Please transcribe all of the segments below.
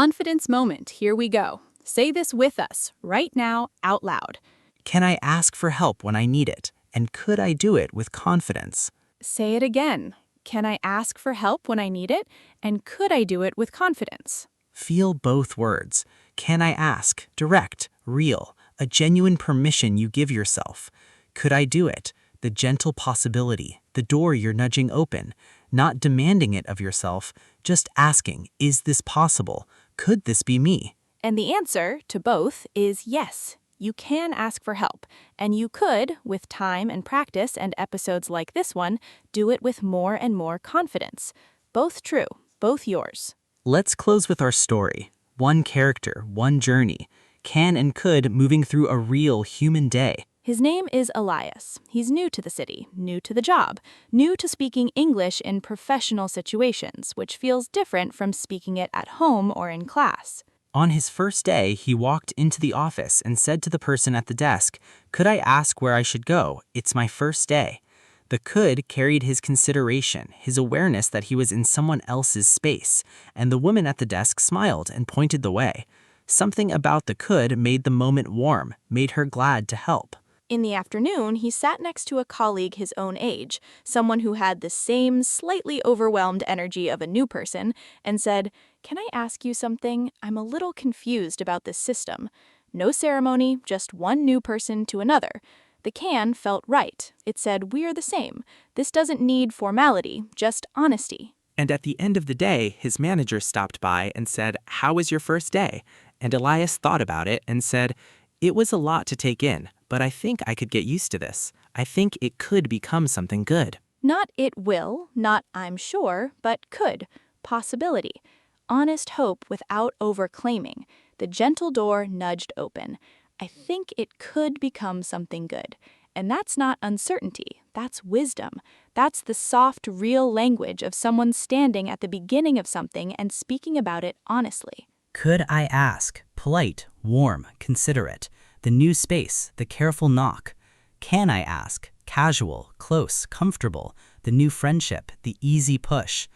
Confidence moment. Here we go. Say this with us, right now, out loud. Can I ask for help when I need it? And could I do it with confidence? Say it again. Can I ask for help when I need it? And could I do it with confidence? Feel both words. Can I ask? Direct, real, a genuine permission you give yourself. Could I do it? The gentle possibility, the door you're nudging open, not demanding it of yourself, just asking, is this possible? Could this be me? And the answer to both is yes. You can ask for help, and you could, with time and practice and episodes like this one, do it with more and more confidence. Both true, both yours. Let's close with our story. One character, one journey. Can and could moving through a real human day. His name is Elias. He's new to the city, new to the job, new to speaking English in professional situations, which feels different from speaking it at home or in class. On his first day, he walked into the office and said to the person at the desk, "Could I ask where I should go? It's my first day." The could carried his consideration, his awareness that he was in someone else's space, and the woman at the desk smiled and pointed the way. Something about the could made the moment warm, made her glad to help. In the afternoon, he sat next to a colleague his own age, someone who had the same slightly overwhelmed energy of a new person, and said, "Can I ask you something? I'm a little confused about this system." No ceremony, just one new person to another. The can felt right. It said, "We're the same. This doesn't need formality, just honesty." And at the end of the day, his manager stopped by and said, "How was your first day?" And Elias thought about it and said, "It was a lot to take in, but I think I could get used to this. I think it could become something good." Not it will, not I'm sure, but could. Possibility. Honest hope without overclaiming. The gentle door nudged open. I think it could become something good. And that's not uncertainty. That's wisdom. That's the soft, real language of someone standing at the beginning of something and speaking about it honestly. Could I ask? Polite, warm, considerate. The new space, the careful knock. Can I ask? Casual, close, comfortable. The new friendship, the easy push.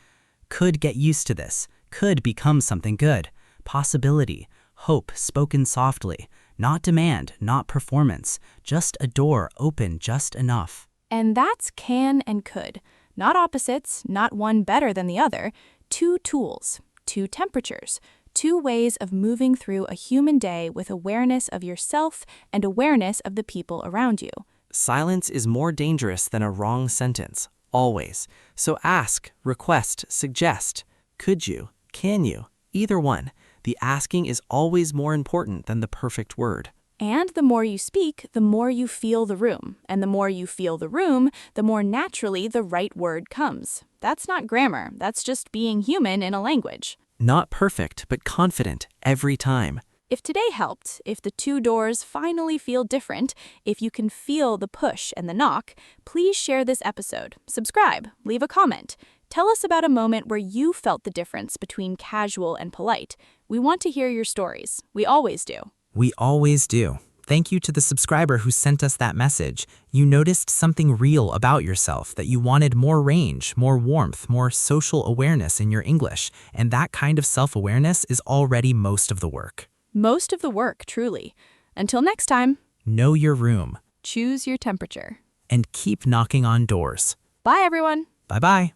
Could get used to this. Could become something good. Possibility, hope spoken softly. Not demand, not performance. Just a door open just enough. And that's can and could. Not opposites, not one better than the other. Two tools, two temperatures. Two ways of moving through a human day with awareness of yourself and awareness of the people around you. Silence is more dangerous than a wrong sentence, always. So ask, request, suggest. Could you? Can you? Either one. The asking is always more important than the perfect word. And the more you speak, the more you feel the room. And the more you feel the room, the more naturally the right word comes. That's not grammar. That's just being human in a language. Not perfect, but confident every time. If today helped, if the two doors finally feel different, if you can feel the push and the knock, please share this episode, subscribe, leave a comment. Tell us about a moment where you felt the difference between casual and polite. We want to hear your stories. We always do. We always do. Thank you to the subscriber who sent us that message. You noticed something real about yourself, that you wanted more range, more warmth, more social awareness in your English, and that kind of self-awareness is already most of the work. Most of the work, truly. Until next time, know your room. Choose your temperature. And keep knocking on doors. Bye, everyone. Bye-bye.